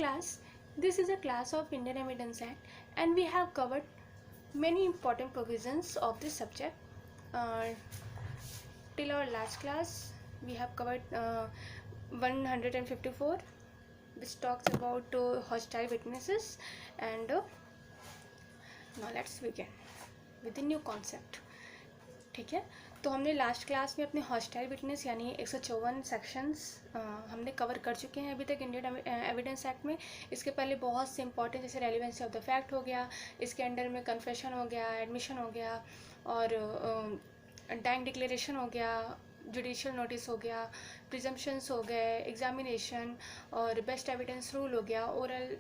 class. This is a class of Indian Evidence Act, and we have covered many important provisions of this subject. Till our last class, we have covered 154, which talks about hostile witnesses, and now let's begin with the new concept. ठीक है, तो हमने last class में अपने hostile witness यानी 154 sections हमने cover कर चुके हैं अभी तक इंडियन एविडेंस एक्ट में. इसके पहले बहुत से इंपॉर्टेंट जैसे रेलिवेंसी ऑफ द फैक्ट हो गया, इसके अंडर में कन्फेशन हो गया, एडमिशन हो गया, और डाइंग डिक्लेरेशन हो गया, जुडिशियल नोटिस हो गया, प्रिजम्पशंस हो गए, एग्जामिनेशन, और बेस्ट एविडेंस रूल हो गया, ओरल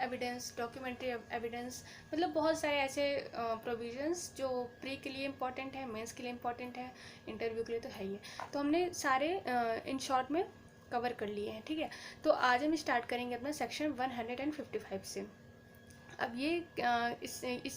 एविडेंस, डॉक्यूमेंट्री एविडेंस. मतलब बहुत सारे ऐसे प्रोविजंस जो प्री के लिए इम्पॉर्टेंट है, मेंस के लिए इम्पॉर्टेंट है, इंटरव्यू के लिए तो है ही है. तो हमने सारे इन शॉर्ट में कवर कर लिए हैं. ठीक है, तो आज हम स्टार्ट करेंगे अपना सेक्शन 155 से. अब ये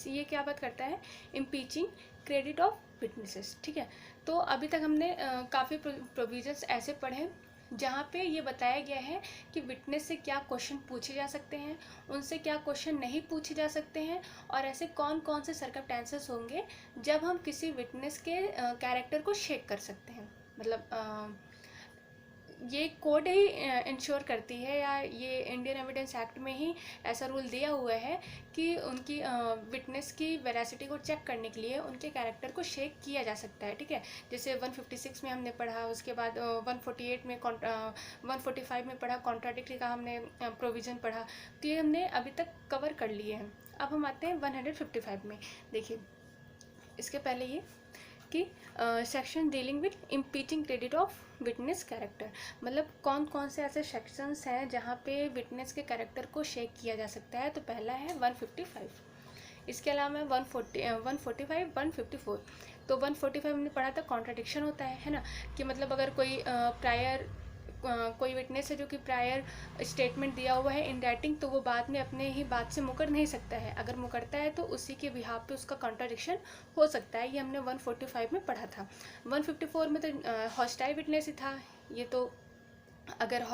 ये क्या बात करता है, इम्पीचिंग क्रेडिट ऑफ विटनेसेस. ठीक है, तो अभी तक हमने काफ़ी प्रोविजंस ऐसे पढ़े जहाँ पे ये बताया गया है कि विटनेस से क्या क्वेश्चन पूछे जा सकते हैं, उनसे क्या क्वेश्चन नहीं पूछे जा सकते हैं, और ऐसे कौन कौन से सर्कमस्टेंसेस होंगे जब हम किसी विटनेस के कैरेक्टर को शेक कर सकते हैं. मतलब ये कोड ही इंश्योर करती है, या ये इंडियन एविडेंस एक्ट में ही ऐसा रूल दिया हुआ है कि उनकी विटनेस की वेरासिटी को चेक करने के लिए उनके कैरेक्टर को शेक किया जा सकता है. ठीक है, जैसे 156 में हमने पढ़ा, उसके बाद 148 में 145 में पढ़ा, कॉन्ट्राडिक्टरी का हमने प्रोविज़न पढ़ा. तो ये हमने अभी तक कवर कर लिए हैं. अब हम आते हैं 155 में. देखिए, इसके पहले ये कि section dealing with impeaching credit of witness character. मतलब कौन कौन से ऐसे सेक्शंस हैं जहाँ पे विटनेस के कैरेक्टर को शेक किया जा सकता है. तो पहला है 155. इसके अलावा 145, 154. तो 145 हमने पढ़ा था, कॉन्ट्राडिक्शन होता है ना, कि मतलब अगर कोई विटनेस है जो कि प्रायर स्टेटमेंट दिया हुआ है इन राइटिंग, तो वो बाद में अपने ही बात से मुकर नहीं सकता है. अगर मुकरता है तो उसी के बिहाफ पे उसका कॉन्ट्राडिक्शन हो सकता है. ये हमने 145 में पढ़ा था. 154 में तो हॉस्टाइल विटनेस ही था. ये तो अगर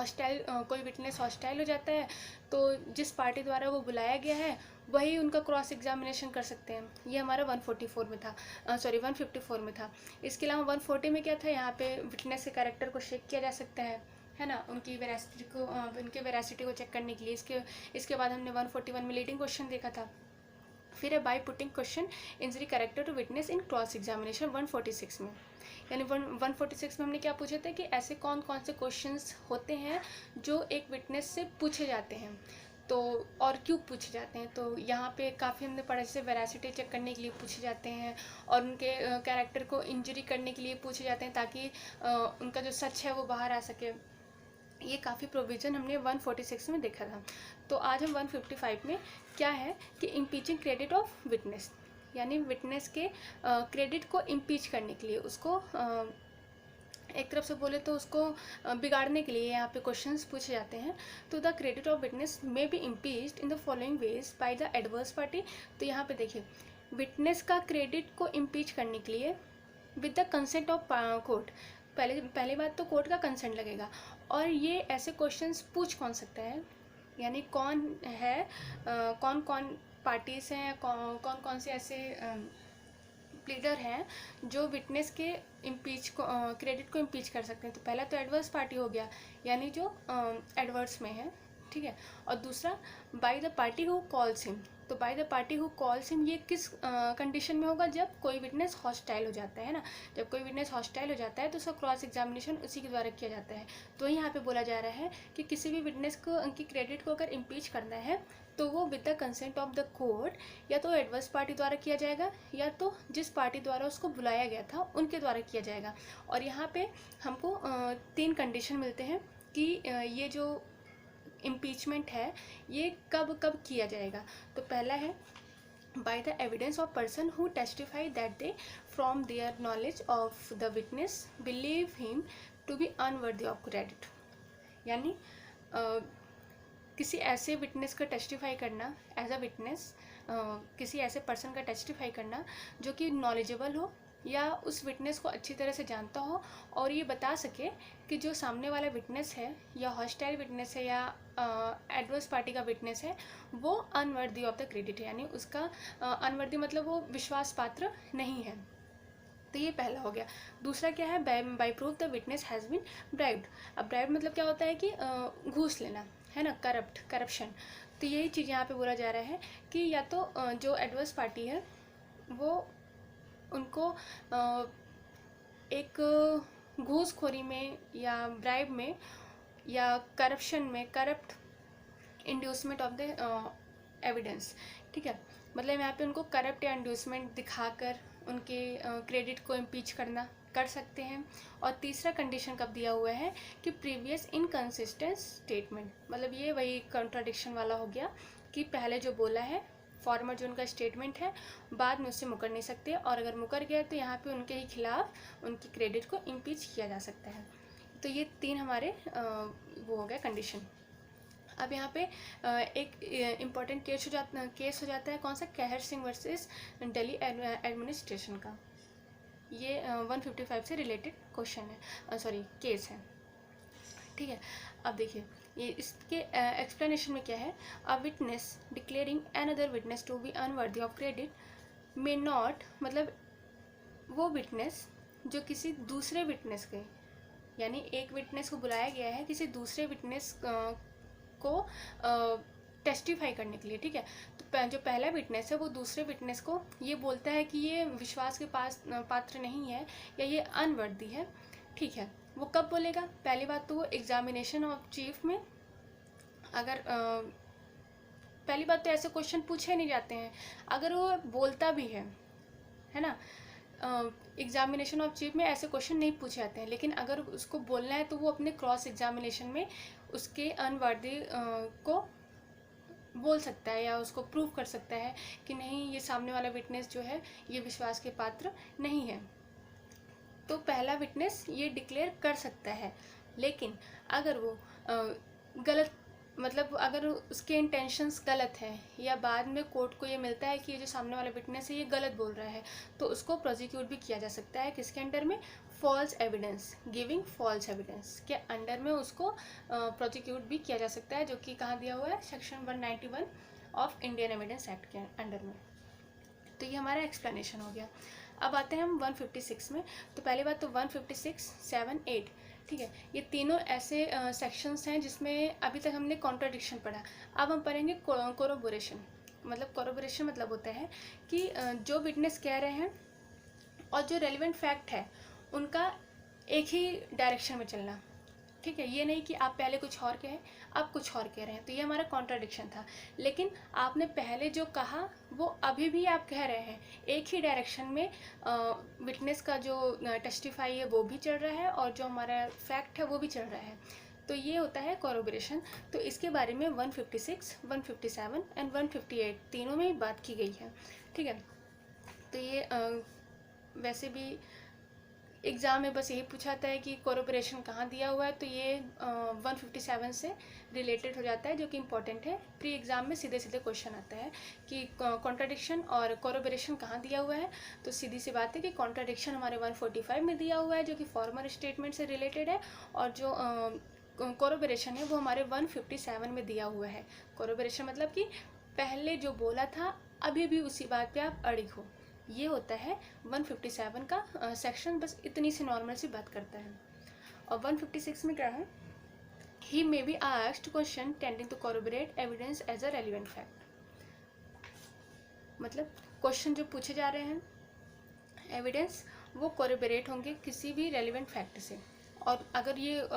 कोई विटनेस हॉस्टाइल हो जाता है तो जिस पार्टी द्वारा वो बुलाया गया है वही उनका क्रॉस एग्जामिनेशन कर सकते हैं. ये हमारा 144 में था, 154 में था. इसके अलावा 140 में क्या था, यहाँ पे विटनेस के कैरेक्टर को चेक किया जा सकता है ना, उनकी वेरासिटी को चेक करने के लिए. इसके बाद हमने 141 में लीडिंग क्वेश्चन देखा था. फिर है by putting question injury character to witness in cross examination 146 में. यानी 146 में हमने क्या पूछे थे कि ऐसे कौन कौन से क्वेश्चंस होते हैं जो एक विटनेस से पूछे जाते हैं, तो और क्यों पूछे जाते हैं. तो यहाँ पे काफ़ी हमने पढ़ा, जैसे वेरासिटी चेक करने के लिए पूछे जाते हैं, और उनके कैरेक्टर को इंजरी करने के लिए पूछे जाते हैं ताकि उनका जो सच है वो बाहर आ सके. ये काफ़ी प्रोविज़न हमने 146 में देखा था. तो आज हम 155 में क्या है कि इम्पीचिंग क्रेडिट ऑफ विटनेस, यानी विटनेस के क्रेडिट को इम्पीच करने के लिए, उसको एक तरफ से बोले तो उसको बिगाड़ने के लिए यहाँ पे क्वेश्चंस पूछे जाते हैं. तो the credit of witness may B impeached in the following veg by the adverse party. तो यहाँ पे देखिए, विटनेस का क्रेडिट को इम्पीच करने के लिए with the consent of court. पहली बात तो कोर्ट का कंसेंट लगेगा. और ये ऐसे क्वेश्चंस पूछ कौन सकता है, यानी कौन है, कौन कौन पार्टीज हैं, कौन कौन से ऐसे प्लीडर हैं जो विटनेस के क्रेडिट को इम्पीच कर सकते हैं. तो पहला तो एडवर्स पार्टी हो गया, यानी जो एडवर्स में है. ठीक है, और दूसरा by the party who calls him. तो by the party who calls him ये किस कंडीशन में होगा, जब कोई विटनेस हॉस्टाइल हो जाता है ना. जब कोई विटनेस हॉस्टाइल हो जाता है तो उसका क्रॉस एग्जामिनेशन उसी के द्वारा किया जाता है. तो यहाँ पे बोला जा रहा है कि किसी भी विटनेस को उनकी क्रेडिट को अगर इम्पीच करना है तो वो with the consent of the court या तो एडवर्स पार्टी द्वारा किया जाएगा, या तो जिस पार्टी द्वारा उसको बुलाया गया था उनके द्वारा किया जाएगा. और यहाँ पे हमको 3 कंडीशन मिलते हैं कि ये जो इम्पीचमेंट है ये कब कब किया जाएगा. तो पहला है by the evidence of person who testify that they from their knowledge of the witness believe him to be unworthy of credit. यानी किसी ऐसे विटनेस का टेस्टिफाई करना एज अ विटनेस, किसी ऐसे पर्सन का टेस्टिफाई करना जो कि नॉलेजेबल हो, या उस विटनेस को अच्छी तरह से जानता हो और ये बता सके कि जो सामने वाला विटनेस है या हॉस्टाइल विटनेस है या एडवर्स पार्टी का विटनेस है वो अनवर्दी ऑफ द क्रेडिट है, यानी उसका अनवर्दी मतलब वो विश्वास पात्र नहीं है। तो ये पहला हो गया। दूसरा क्या है, by proof the witness has been bribed. अब ब्राइब मतलब क्या होता है कि घूस लेना, है ना, करप्शन। तो यही चीज़ यहाँ पे बोला जा रहा है कि या तो जो एडवर्स पार्टी है वो उनको एक घूसखोरी में या ब्राइब में या करप्शन में, corrupt inducement of the evidence, ठीक है, मतलब यहाँ पे उनको करप्ट या इंड्यूसमेंट दिखाकर उनके क्रेडिट को इम्पीच करना कर सकते हैं। और तीसरा कंडीशन कब दिया हुआ है कि प्रीवियस इनकंसिस्टेंट स्टेटमेंट, मतलब ये वही कॉन्ट्राडिक्शन वाला हो गया कि पहले जो बोला है फॉर्मर जो उनका स्टेटमेंट है बाद में उससे मुकर नहीं सकते, और अगर मुकर गया तो यहाँ पे उनके ही खिलाफ उनकी क्रेडिट को इम्पीच किया जा सकता है। तो ये तीन हमारे वो हो गया कंडीशन। अब यहाँ पे एक इम्पॉर्टेंट केस हो जाता है, कौन सा, कहर सिंह वर्सेस दिल्ली एडमिनिस्ट्रेशन का। ये 155 से रिलेटेड क्वेश्चन है, सॉरी केस है, ठीक है। अब देखिए ये इसके एक्सप्लेनेशन में क्या है, a witness declaring another witness to be unworthy of credit may not, मतलब वो विटनेस जो किसी दूसरे विटनेस के, यानी एक विटनेस को बुलाया गया है किसी दूसरे विटनेस को टेस्टिफाई करने के लिए, ठीक है। तो जो पहला विटनेस है वो दूसरे विटनेस को ये बोलता है कि ये विश्वास के पात्र नहीं है या ये अनवर्दी है, ठीक है। वो कब बोलेगा, पहली बात तो वो एग्जामिनेशन ऑफ चीफ में, अगर पहली बात तो ऐसे क्वेश्चन पूछे नहीं जाते हैं, अगर वो बोलता भी है ना, एग्जामिनेशन ऑफ चीफ में ऐसे क्वेश्चन नहीं पूछे जाते हैं, लेकिन अगर उसको बोलना है तो वो अपने क्रॉस एग्जामिनेशन में उसके अनवर्दी को बोल सकता है या उसको प्रूव कर सकता है कि नहीं ये सामने वाला विटनेस जो है ये विश्वास के पात्र नहीं है। तो पहला विटनेस ये डिक्लेयर कर सकता है, लेकिन अगर वो गलत, मतलब अगर उसके इंटेंशंस गलत है या बाद में कोर्ट को ये मिलता है कि ये जो सामने वाला विटनेस है ये गलत बोल रहा है, तो उसको प्रोसिक्यूट भी किया जा सकता है किसके अंडर में, false evidence, giving false evidence के अंडर में उसको प्रोसिक्यूट भी किया जा सकता है, जो कि कहाँ दिया हुआ है, section 191 of Indian evidence act के अंडर में। तो ये हमारा एक्सप्लेनेशन हो गया। अब आते हैं हम 156 में। तो पहली बात तो 156, 7, 8, ठीक है, ये तीनों ऐसे सेक्शंस हैं जिसमें अभी तक हमने कॉन्ट्राडिक्शन पढ़ा। अब हम पढ़ेंगे कोरोबोरेशन। मतलब कोरोबोरेशन मतलब होता है कि जो विटनेस कह रहे हैं और जो रेलिवेंट फैक्ट है उनका एक ही डायरेक्शन में चलना, ठीक है। ये नहीं कि आप पहले कुछ और कहें अब कुछ और कह रहे हैं, तो ये हमारा कॉन्ट्राडिक्शन था। लेकिन आपने पहले जो कहा वो अभी भी आप कह रहे हैं, एक ही डायरेक्शन में विटनेस का जो टेस्टिफाई है वो भी चल रहा है और जो हमारा फैक्ट है वो भी चल रहा है। तो ये होता है कोरोबोरेशन। तो इसके बारे में 156, 157 एंड 158 तीनों में ही बात की गई है, ठीक है। तो ये वैसे भी एग्ज़ाम में बस यही पूछा जाता है कि कोरोबोरेशन कहाँ दिया हुआ है, तो ये 157 से रिलेटेड हो जाता है, जो कि इम्पोर्टेंट है। प्री एग्ज़ाम में सीधे सीधे क्वेश्चन आता है कि कॉन्ट्राडिक्शन और कोरोबोरेशन कहाँ दिया हुआ है। तो सीधी सी बात है कि कॉन्ट्राडिक्शन हमारे 145 में दिया हुआ है जो कि फॉर्मर स्टेटमेंट से रिलेटेड है, और जो कोरोबोरेशन है वो हमारे 157 में दिया हुआ है। कोरोबोरेशन मतलब कि पहले जो बोला था अभी भी उसी बात पे आप अड़िग हो, ये होता है 157 का सेक्शन। बस इतनी सी नॉर्मल सी बात करता है। और 156 में क्या है, he may be asked question tending to corroborate evidence as a relevant fact. मतलब क्वेश्चन जो पूछे जा रहे हैं एविडेंस वो कोरोबोरेट होंगे किसी भी रेलिवेंट फैक्ट से, और अगर ये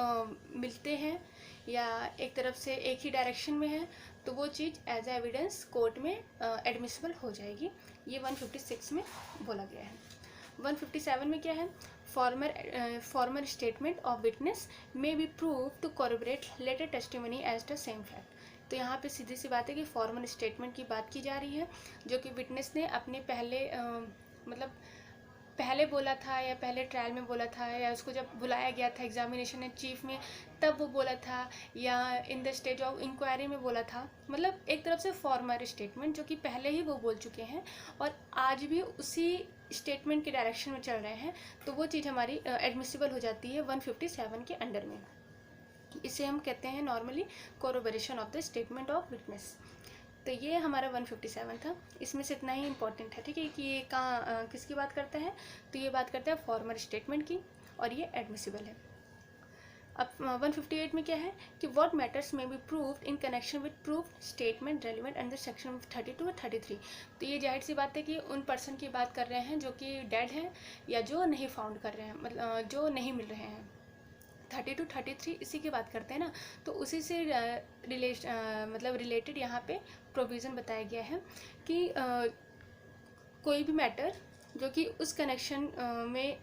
मिलते हैं या एक तरफ से एक ही डायरेक्शन में है तो वो चीज़ एज ए एविडेंस कोर्ट में एडमिसिबल हो जाएगी। ये 156 में बोला गया है। 157 में क्या है, former statement of witness may be prove to corroborate later testimony as the same fact. तो यहाँ पे सीधी सी बात है कि फॉर्मल स्टेटमेंट की बात की जा रही है, जो कि विटनेस ने अपने मतलब पहले बोला था या पहले ट्रायल में बोला था या उसको जब बुलाया गया था एग्जामिनेशन चीफ में तब वो बोला था, या in the stage of inquiry में बोला था। मतलब एक तरफ से फॉर्मल स्टेटमेंट जो कि पहले ही वो बोल चुके हैं और आज भी उसी स्टेटमेंट के डायरेक्शन में चल रहे हैं, तो वो चीज़ हमारी एडमिसिबल हो जाती है 157 के अंडर में। इसे हम कहते हैं normally corroboration of the statement of witness. तो ये हमारा 157 था। इसमें से इतना ही इम्पोर्टेंट है, ठीक है, कि ये कहाँ किसकी बात करता है, तो ये बात करता है फॉर्मर स्टेटमेंट की, और ये एडमिसिबल है। अब 158 में क्या है कि व्हाट मैटर्स में be proved in connection with proof statement relevant under section 32 और 33। तो ये जाहिर सी बात है कि उन पर्सन की बात कर रहे हैं जो कि डेड हैं या जो नहीं फाउंड कर रहे हैं, मतलब जो नहीं मिल रहे हैं। 32, 33 इसी की बात करते हैं ना, तो उसी से मतलब रिलेटेड यहाँ पे प्रोविज़न बताया गया है कि कोई भी मैटर जो कि उस कनेक्शन में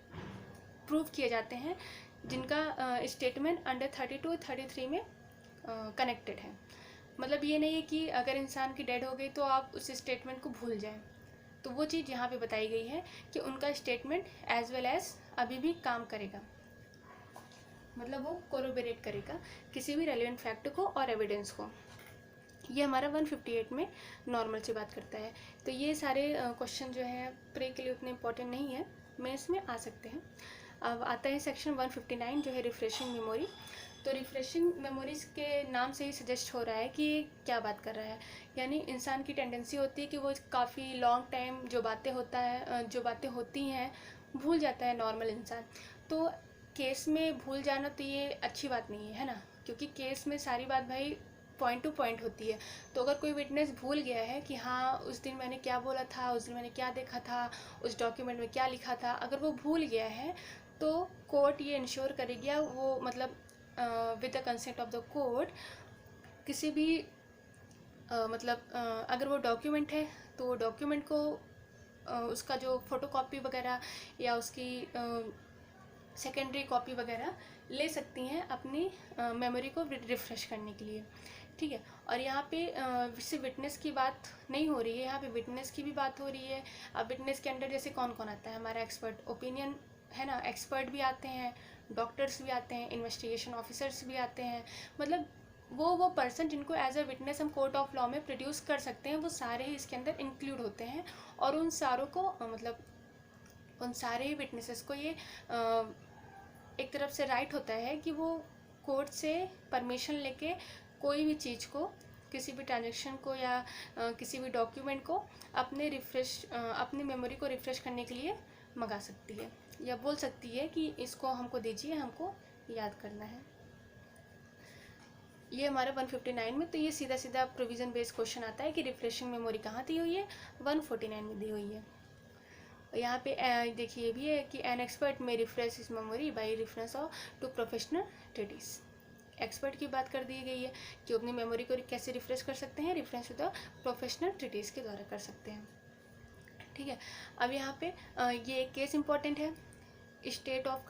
प्रूव किए जाते हैं जिनका स्टेटमेंट अंडर 32 और 33 में कनेक्टेड है। मतलब ये नहीं है कि अगर इंसान की डेड हो गई तो आप उस स्टेटमेंट को भूल जाएं, तो वो चीज़ यहाँ पे बताई गई है कि उनका स्टेटमेंट एज वेल एज अभी भी काम करेगा, मतलब वो कोरोबरेट करेगा किसी भी रेलिवेंट फैक्ट को और एविडेंस को। ये हमारा 158 में नॉर्मल से बात करता है। तो ये सारे क्वेश्चन जो है प्रे के लिए उतने इम्पोर्टेंट नहीं है, मेंस में आ सकते हैं। अब आता है सेक्शन 159 जो है रिफ्रेशिंग मेमोरी। तो रिफ्रेशिंग मेमोरीज के नाम से ही सजेस्ट हो रहा है कि ये क्या बात कर रहा है, यानी इंसान की टेंडेंसी होती है कि वो काफ़ी लॉन्ग टाइम जो बातें होती हैं भूल जाता है नॉर्मल इंसान। तो केस में भूल जाना तो ये अच्छी बात नहीं है ना, क्योंकि केस में सारी बात भाई पॉइंट टू पॉइंट होती है। तो अगर कोई विटनेस भूल गया है कि हाँ उस दिन मैंने क्या बोला था, उस दिन मैंने क्या देखा था, उस डॉक्यूमेंट में क्या लिखा था, अगर वो भूल गया है तो कोर्ट ये इंश्योर करेगी, वो मतलब with the consent of the court किसी भी अगर वो डॉक्यूमेंट है तो डॉक्यूमेंट को उसका जो फ़ोटोकॉपी वगैरह या उसकी सेकेंडरी कॉपी वगैरह ले सकती हैं अपनी मेमोरी को रिफ़्रेश करने के लिए, ठीक है। और यहाँ पे सिर्फ विटनेस की बात नहीं हो रही है, यहाँ पे विटनेस की भी बात हो रही है। अब विटनेस के अंडर जैसे कौन कौन आता है, हमारा एक्सपर्ट ओपिनियन है ना, एक्सपर्ट भी आते हैं, डॉक्टर्स भी आते हैं, इन्वेस्टिगेशन ऑफिसर्स भी आते हैं, मतलब वो पर्सन जिनको एज अ विटनेस हम कोर्ट ऑफ लॉ में प्रोड्यूस कर सकते हैं, वो सारे ही इसके अंदर इंक्लूड होते हैं। और उन सारों को मतलब उन सारे ही विटनेसेस को ये एक तरफ से राइट होता है कि वो कोर्ट से परमिशन लेके कोई भी चीज़ को, किसी भी ट्रांजैक्शन को या किसी भी डॉक्यूमेंट को अपनी मेमोरी को रिफ़्रेश करने के लिए मंगा सकती है, या बोल सकती है कि इसको हमको दीजिए, हमको याद करना है। ये हमारा 159 में, तो ये सीधा सीधा प्रोविज़न बेस्ड क्वेश्चन आता है कि रिफ्रेशिंग मेमोरी कहाँ दी हुई है, 149 में दी हुई है। यहाँ पे देखिए ये भी है कि an expert may refresh his memory by reference to professional treaties. Expert की बात कर दी गई है कि अपनी मेमोरी को कैसे रिफ्रेश कर सकते हैं, reference to the professional treaties के द्वारा कर सकते हैं, ठीक है। अब यहाँ पे ये एक केस इंपॉर्टेंट है, state of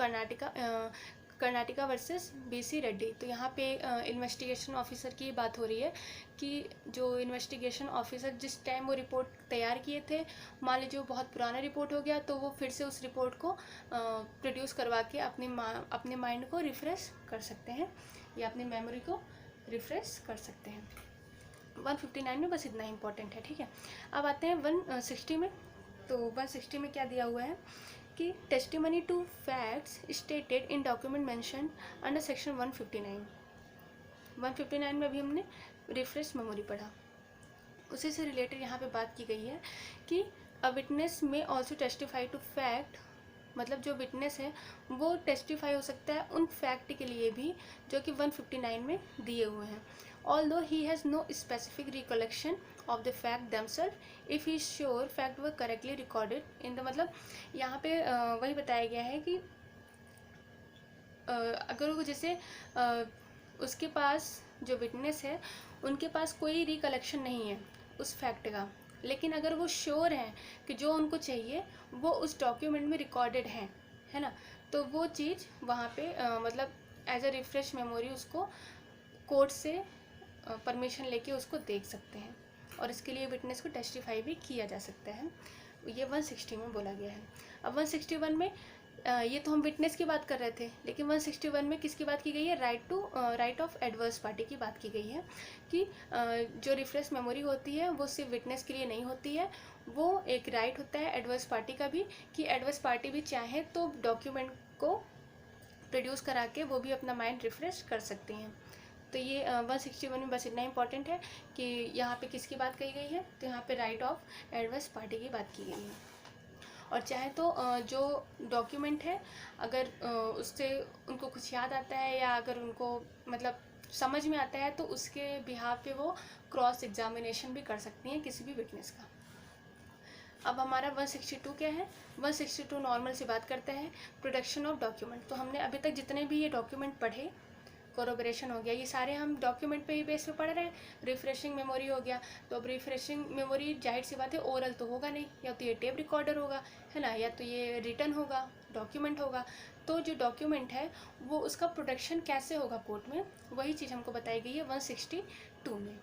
Karnataka versus BC Reddy. तो यहाँ पे इन्वेस्टिगेशन ऑफिसर की बात हो रही है कि जो इन्वेस्टिगेशन ऑफिसर जिस टाइम वो रिपोर्ट तैयार किए थे, मान लीजिए वो बहुत पुराना रिपोर्ट हो गया, तो वो फिर से उस रिपोर्ट को प्रोड्यूस करवा के अपने माइंड को रिफ़्रेश कर सकते हैं या अपनी मेमोरी को रिफ़्रेश कर सकते हैं। 159 में बस इतना ही इंपॉर्टेंट है, ठीक है। अब आते हैं 160 में। तो 160 में क्या दिया हुआ है कि testimony to facts stated in document mention under section 159 में अभी हमने रिफ्रेश मेमोरी पढ़ा, उसी से रिलेटेड यहाँ पे बात की गई है कि अ विटनेस में ऑल्सो टेस्टिफाई टू फैक्ट, मतलब जो विटनेस है वो टेस्टिफाई हो सकता है उन फैक्ट के लिए भी जो कि 159 में दिए हुए हैं, although he has no specific recollection of the fact themselves if he is sure fact were correctly recorded in the, मतलब यहाँ पे वही बताया गया है कि अगर वो जैसे उसके पास जो विटनेस है उनके पास कोई रिकलेक्शन नहीं है उस फैक्ट का, लेकिन अगर वो श्योर हैं कि जो उनको चाहिए वो उस डॉक्यूमेंट में रिकॉर्डेड है ना, तो वो चीज़ वहाँ पे मतलब एज अ रिफ्रेश मेमोरी उसको कोर्ट से परमिशन लेके उसको देख सकते हैं, और इसके लिए विटनेस को टेस्टिफाई भी किया जा सकता है। ये 160 में बोला गया है। अब 161 में ये तो हम विटनेस की बात कर रहे थे, लेकिन 161 में किसकी बात की गई है? राइट ऑफ एडवर्स पार्टी की बात की गई है कि जो रिफ्रेश मेमोरी होती है वो सिर्फ विटनेस के लिए नहीं होती है, वो एक राइट होता है एडवर्स पार्टी का भी, कि एडवर्स पार्टी भी चाहे तो डॉक्यूमेंट को प्रोड्यूस करा के वो भी अपना माइंड रिफ्रेश कर सकती हैं। तो ये 161 में बस इतना इंपॉर्टेंट है कि यहाँ पे किसकी बात कही गई है, तो यहाँ पे राइट ऑफ एडवर्स पार्टी की बात की गई है। और चाहे तो जो डॉक्यूमेंट है अगर उससे उनको कुछ याद आता है या अगर उनको मतलब समझ में आता है तो उसके बिहाफ पे वो क्रॉस एग्जामिनेशन भी कर सकती हैं किसी भी विटनेस का। अब हमारा 162 क्या है? 162 नॉर्मल से बात करते हैं प्रोडक्शन ऑफ डॉक्यूमेंट। तो हमने अभी तक जितने भी ये डॉक्यूमेंट पढ़े, कोरोबरेशन हो गया, ये सारे हम डॉक्यूमेंट पे ही बेस पे पढ़ रहे हैं। रिफ्रेशिंग मेमोरी हो गया, तो अब रिफ्रेशिंग मेमोरी जाहिर सी बात है ओरल तो होगा नहीं, या तो ये टेप रिकॉर्डर होगा, है ना, या तो ये रिटन होगा, डॉक्यूमेंट होगा। तो जो डॉक्यूमेंट है वो उसका प्रोडक्शन कैसे होगा कोर्ट में, वही चीज़ हमको बताई गई है 162 में।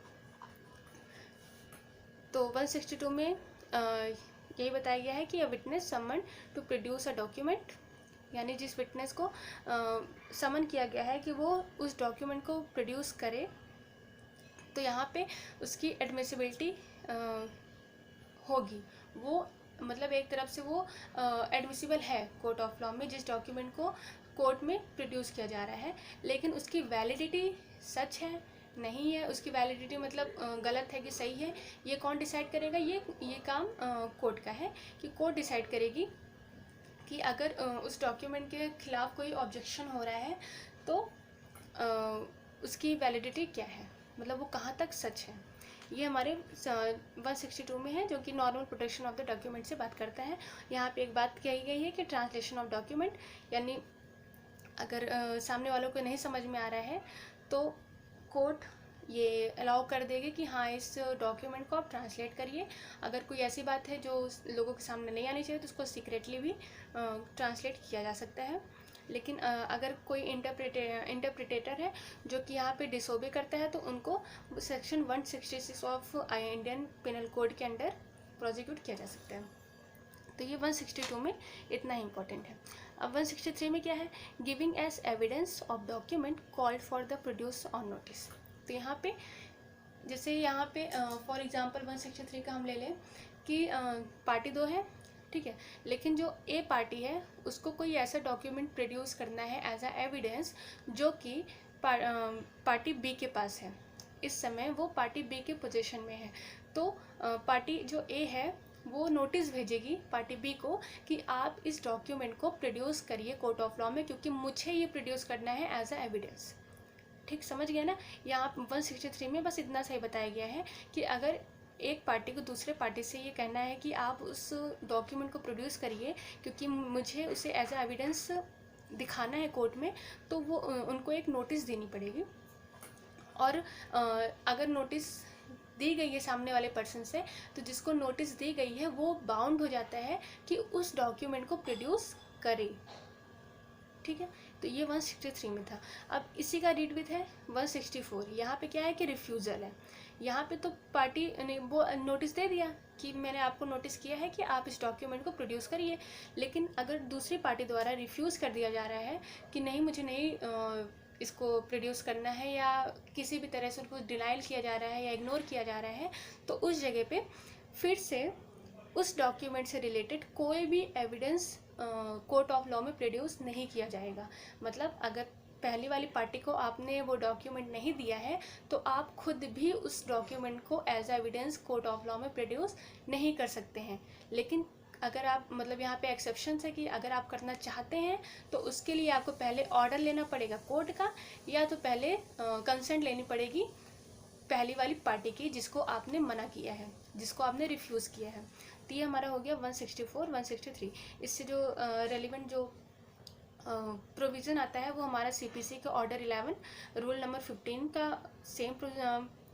तो 162 में यही बताया गया है कि a witness summoned to produce a document, यानी जिस विटनेस को समन किया गया है कि वो उस डॉक्यूमेंट को प्रोड्यूस करे, तो यहाँ पे उसकी एडमिसिबिलिटी होगी। वो मतलब एक तरफ से वो एडमिसिबल है कोर्ट ऑफ लॉ में जिस डॉक्यूमेंट को कोर्ट में प्रोड्यूस किया जा रहा है, लेकिन उसकी वैलिडिटी सच है नहीं है, उसकी वैलिडिटी मतलब गलत है कि सही है, ये कौन डिसाइड करेगा? ये काम कोर्ट का है कि कोर्ट डिसाइड करेगी कि अगर उस डॉक्यूमेंट के खिलाफ कोई ऑब्जेक्शन हो रहा है तो उसकी वैलिडिटी क्या है, मतलब वो कहाँ तक सच है। ये हमारे 162 में है, जो कि normal protection of the document से बात करता है। यहाँ पे एक बात कही गई है कि ट्रांसलेशन ऑफ डॉक्यूमेंट, यानी अगर सामने वालों को नहीं समझ में आ रहा है तो कोर्ट ये अलाउ कर देगी कि हाँ इस डॉक्यूमेंट को आप ट्रांसलेट करिए। अगर कोई ऐसी बात है जो लोगों के सामने नहीं आनी चाहिए तो उसको सीक्रेटली भी ट्रांसलेट किया जा सकता है। लेकिन अगर कोई इंटरप्रिटेटर है जो कि यहाँ पे डिसोबे करता है तो उनको section 166 of Indian penal code के अंडर प्रोसिक्यूट किया जा सकता है। तो ये 162 में इतना ही इम्पोर्टेंट है। अब 163 में क्या है? Giving as evidence of document called for the produce on notice. तो यहाँ पे जैसे यहाँ पे फॉर एग्जांपल 163 का हम ले लें कि पार्टी 2 है, ठीक है, लेकिन जो ए पार्टी है उसको कोई ऐसा डॉक्यूमेंट प्रोड्यूस करना है एज अ एविडेंस जो कि पार्टी बी के पास है। इस समय वो पार्टी बी के पोजीशन में है, तो पार्टी जो ए है वो नोटिस भेजेगी पार्टी बी को कि आप इस डॉक्यूमेंट को प्रोड्यूस करिए कोर्ट ऑफ लॉ में, क्योंकि मुझे ये प्रोड्यूस करना है एज अ एविडेंस। ठीक समझ गया ना? यहाँ 163 में बस इतना सही बताया गया है कि अगर एक पार्टी को दूसरे पार्टी से ये कहना है कि आप उस डॉक्यूमेंट को प्रोड्यूस करिए क्योंकि मुझे उसे एज अ एविडेंस दिखाना है कोर्ट में, तो वो उनको एक नोटिस देनी पड़ेगी। और अगर नोटिस दी गई है सामने वाले पर्सन से, तो जिसको नोटिस दी गई है वो बाउंड हो जाता है कि उस डॉक्यूमेंट को प्रोड्यूस करे। ठीक है, तो ये 163 में था। अब इसी का रीड विथ है 164। यहाँ पे क्या है कि रिफ्यूज़ल है। यहाँ पे तो पार्टी ने वो नोटिस दे दिया कि मैंने आपको नोटिस किया है कि आप इस डॉक्यूमेंट को प्रोड्यूस करिए, लेकिन अगर दूसरी पार्टी द्वारा रिफ्यूज़ कर दिया जा रहा है कि नहीं मुझे नहीं इसको प्रोड्यूस करना है, या किसी भी तरह से उनको डिनाइल किया जा रहा है या इग्नोर किया जा रहा है, तो उस जगह पे फिर से उस डॉक्यूमेंट से रिलेटेड कोई भी एविडेंस कोर्ट ऑफ लॉ में प्रोड्यूस नहीं किया जाएगा। मतलब अगर पहली वाली पार्टी को आपने वो डॉक्यूमेंट नहीं दिया है तो आप खुद भी उस डॉक्यूमेंट को as evidence court of law में प्रोड्यूस नहीं कर सकते हैं। लेकिन अगर आप मतलब यहाँ पे एक्सेप्शन है कि अगर आप करना चाहते हैं तो उसके लिए आपको पहले ऑर्डर लेना पड़ेगा कोर्ट का, या तो पहले कंसेंट लेनी पड़ेगी पहली वाली पार्टी की जिसको आपने मना किया है, जिसको आपने रिफ्यूज़ किया है। तो ये हमारा हो गया 164 163। इससे जो रेलिवेंट जो प्रोविज़न आता है वो हमारा CPC के ऑर्डर 11 रूल नंबर 15 का सेम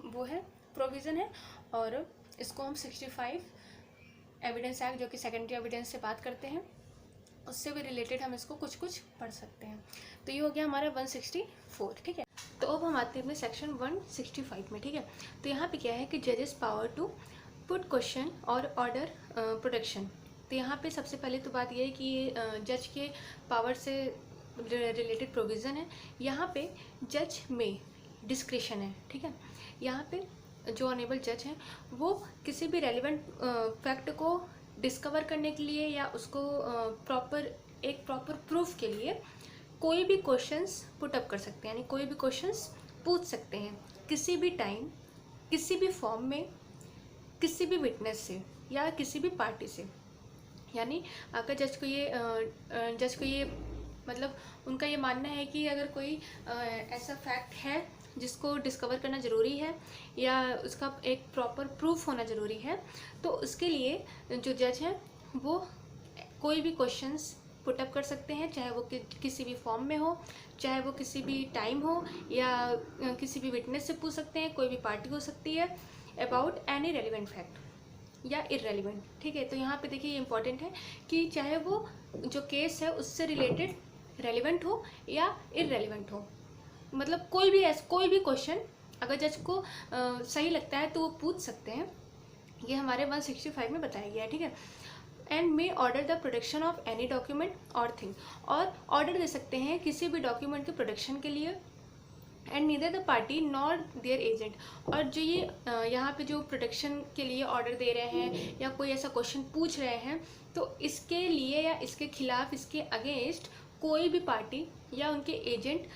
वो है प्रोविज़न है, और इसको हम 65 एविडेंस एक्ट जो कि सेकेंडरी एविडेंस से बात करते हैं उससे भी रिलेटेड हम इसको कुछ कुछ पढ़ सकते हैं। तो ये हो गया हमारा 164। ठीक है, तो अब हम आते हैं अपने सेक्शन 165 में। ठीक है, तो यहाँ पे क्या है कि जजेस पावर टू पुट क्वेश्चन और ऑर्डर प्रोटेक्शन। तो यहाँ पे सबसे पहले तो बात यह है कि जज के पावर से रिलेटेड प्रोविज़न है। यहाँ पे जज में डिस्क्रिशन है, ठीक है। यहाँ पे जो ऑनेबल जज हैं वो किसी भी रेलिवेंट फैक्ट को डिस्कवर करने के लिए या उसको प्रॉपर प्रूफ के लिए कोई भी क्वेश्चंस पुट अप कर सकते हैं, यानी कोई भी क्वेश्चंस पूछ सकते हैं किसी भी टाइम, किसी भी फॉर्म में, किसी भी विटनेस से या किसी भी पार्टी से। यानी अगर जज को ये मतलब उनका ये मानना है कि अगर कोई ऐसा फैक्ट है जिसको डिस्कवर करना ज़रूरी है या उसका एक प्रॉपर प्रूफ होना ज़रूरी है, तो उसके लिए जो जज हैं वो कोई भी क्वेश्चंस पुट अप कर सकते हैं, चाहे वो किसी भी फॉर्म में हो, चाहे वो किसी भी टाइम हो, या किसी भी विटनेस से पूछ सकते हैं, कोई भी पार्टी हो सकती है, अबाउट एनी रेलिवेंट फैक्ट या इररेलिवेंट, ठीक है। तो यहाँ पे देखिए ये इंपॉर्टेंट है कि चाहे वो जो केस है उससे रिलेटेड रेलिवेंट हो या इररेलिवेंट हो, मतलब कोई भी क्वेश्चन अगर जज को सही लगता है तो वो पूछ सकते हैं। ये हमारे 165 में बताया गया है, ठीक है। And may order the production of any document और थिंग, और ऑर्डर दे सकते हैं किसी भी डॉक्यूमेंट के प्रोडक्शन के लिए। And neither the party nor there agent, और जो ये यहाँ पे जो प्रोडक्शन के लिए ऑर्डर दे रहे हैं या कोई ऐसा क्वेश्चन पूछ रहे हैं, तो इसके लिए या इसके खिलाफ, इसके अगेंस्ट कोई भी पार्टी या उनके एजेंट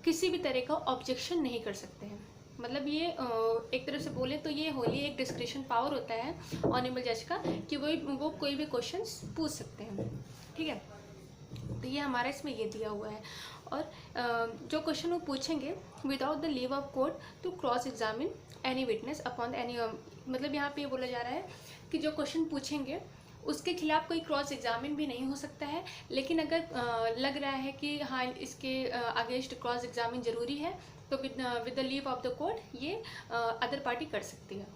किसी भी तरह का ऑब्जेक्शन नहीं कर सकते हैं। मतलब ये एक तरह से बोले तो ये होली एक डिस्क्रिशन पावर होता है ऑनेबल जज का कि वो कोई भी क्वेश्चंस पूछ सकते हैं, ठीक है। तो ये हमारा इसमें ये दिया हुआ है। और जो क्वेश्चन वो पूछेंगे without the leave of court to cross examine any witness upon any, मतलब यहाँ पे ये बोला जा रहा है कि जो क्वेश्चन पूछेंगे उसके खिलाफ कोई क्रॉस एग्जामिन भी नहीं हो सकता है, लेकिन अगर लग रहा है कि हाँ इसके अगेंस्ट क्रॉस एग्जामिन जरूरी है तो with the leave of the court ये अदर पार्टी कर सकती है।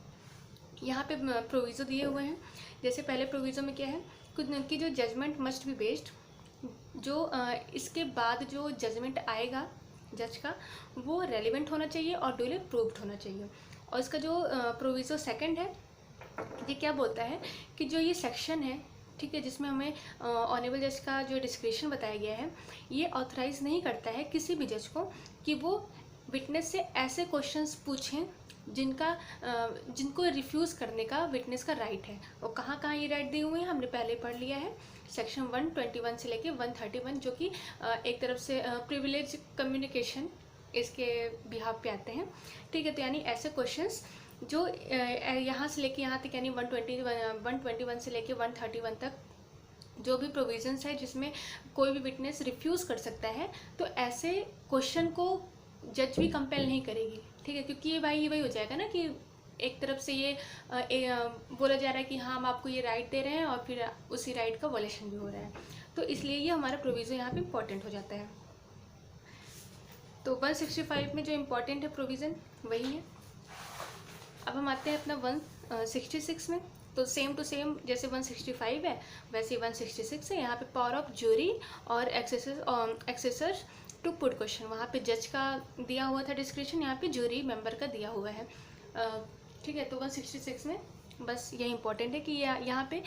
यहाँ पे प्रोविज़ो दिए हुए हैं। जैसे पहले प्रोविज़ो में क्या है कि जो जजमेंट मस्ट बी बेस्ड, जो इसके बाद जो जजमेंट आएगा जज का वो रेलिवेंट होना चाहिए और ड्यूली प्रूव्ड होना चाहिए। और इसका जो प्रोविज़ो सेकंड है, ये क्या बोलता है कि जो ये सेक्शन है, ठीक है, जिसमें हमें ऑनेबल जज का जो डिस्क्रिशन बताया गया है, ये ऑथराइज नहीं करता है किसी भी जज को कि वो विटनेस से ऐसे क्वेश्चंस पूछें जिनको रिफ्यूज़ करने का विटनेस का राइट है। और कहाँ कहाँ ये राइट दिए हुए हैं हमने पहले पढ़ लिया है, सेक्शन 121 से लेके 131, जो कि एक तरफ से प्रिविलेज कम्युनिकेशन इसके बिहाफ पे आते हैं, ठीक है। तो यानी ऐसे क्वेश्चंस जो यहाँ से लेके यहाँ तक, यानी 121 से लेके 131 तक जो भी प्रोविजंस है जिसमें कोई भी विटनेस रिफ्यूज़ कर सकता है, तो ऐसे क्वेश्चन को जज भी कंपेल नहीं करेगी, ठीक है। क्योंकि ये वही हो जाएगा ना कि एक तरफ से ये बोला जा रहा है कि हाँ हम आपको ये राइट दे रहे हैं और फिर उसी राइट का वॉलेशन भी हो रहा है, तो इसलिए ये हमारा प्रोविज़न यहाँ पे इम्पॉर्टेंट हो जाता है। तो 165 में जो इम्पोर्टेंट है प्रोविज़न वही है। अब हम आते हैं अपना 166 में। तो सेम टू सेम जैसे 165 है वैसे 166 है। यहाँ पे पावर ऑफ ज्यूरी और एक्सेसर्स टू पुट क्वेश्चन, वहाँ पे जज का दिया हुआ था डिस्क्रिप्शन, यहाँ पे ज्यूरी मेंबर का दिया हुआ है, ठीक है। तो 166 में बस यही इंपॉर्टेंट है कि यहाँ पे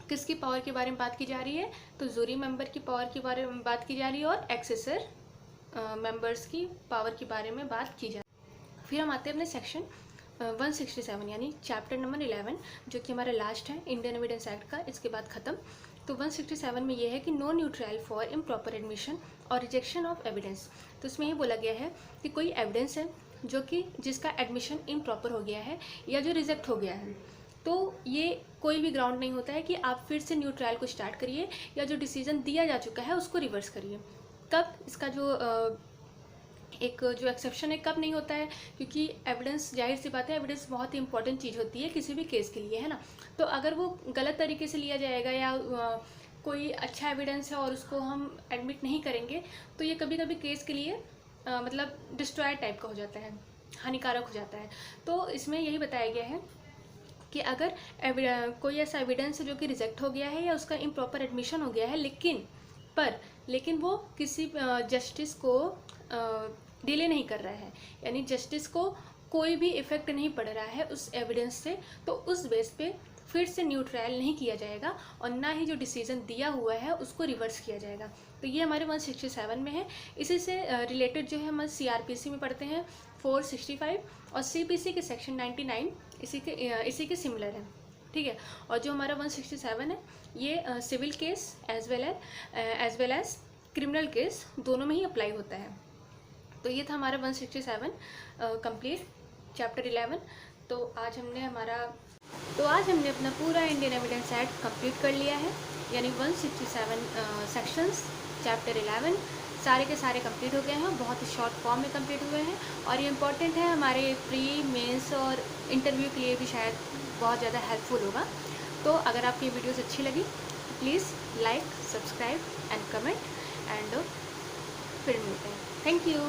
किसकी पावर के बारे में बात की जा रही है, तो ज्यूरी मेंबर की पावर के बारे में बात की जा रही है और एक्सेसर मेंबर्स की पावर के बारे में बात की जा रही है। फिर हम आते हैं अपने सेक्शन 167 यानी चैप्टर नंबर 11 जो कि हमारा लास्ट है इंडियन एविडेंस एक्ट का, इसके बाद ख़त्म। तो 167 में ये है कि no new trial for improper admission और रिजेक्शन ऑफ एविडेंस। तो इसमें ये बोला गया है कि कोई एविडेंस है जो कि जिसका एडमिशन इम्प्रॉपर हो गया है या जो रिजेक्ट हो गया है, तो ये कोई भी ग्राउंड नहीं होता है कि आप फिर से न्यू ट्रायल को स्टार्ट करिए या जो डिसीजन दिया जा चुका है उसको रिवर्स करिए। कब इसका जो एक जो एक्सेप्शन है कब नहीं होता है, क्योंकि एविडेंस, जाहिर सी बात है, एविडेंस बहुत ही इंपॉर्टेंट चीज़ होती है किसी भी केस के लिए, है ना। तो अगर वो गलत तरीके से लिया जाएगा या कोई अच्छा एविडेंस है और उसको हम एडमिट नहीं करेंगे, तो ये कभी कभी केस के लिए मतलब डिस्ट्रॉय टाइप का हो जाता है, हानिकारक हो जाता है। तो इसमें यही बताया गया है कि अगर कोई ऐसा एविडेंस है जो कि रिजेक्ट हो गया है या उसका इम्प्रॉपर एडमिशन हो गया है, लेकिन वो किसी जस्टिस को डिले नहीं कर रहा है, यानी जस्टिस को कोई भी इफ़ेक्ट नहीं पड़ रहा है उस एविडेंस से, तो उस बेस पे फिर से न्यू ट्रायल नहीं किया जाएगा और ना ही जो डिसीजन दिया हुआ है उसको रिवर्स किया जाएगा। तो ये हमारे 167 में है। इसी से रिलेटेड जो है हम CRPC में पढ़ते हैं 465 और CPC के सेक्शन 99 इसी के सिमिलर है, ठीक है। और जो हमारा 167 है ये civil case as well as criminal case दोनों में ही अप्लाई होता है। तो ये था हमारा 167 कंप्लीट चैप्टर 11। तो आज हमने अपना पूरा इंडियन एविडेंस एक्ट कंप्लीट कर लिया है, यानी 167 सेक्शंस चैप्टर 11 सारे के सारे कंप्लीट हो गए हैं, बहुत ही शॉर्ट फॉर्म में कंप्लीट हुए हैं। और ये इंपॉर्टेंट है हमारे प्री मेंस और इंटरव्यू के लिए भी, शायद बहुत ज़्यादा हेल्पफुल होगा। तो अगर आपकी वीडियोस अच्छी लगी तो please like, subscribe and comment and फिर मिलते हैं। Thank you.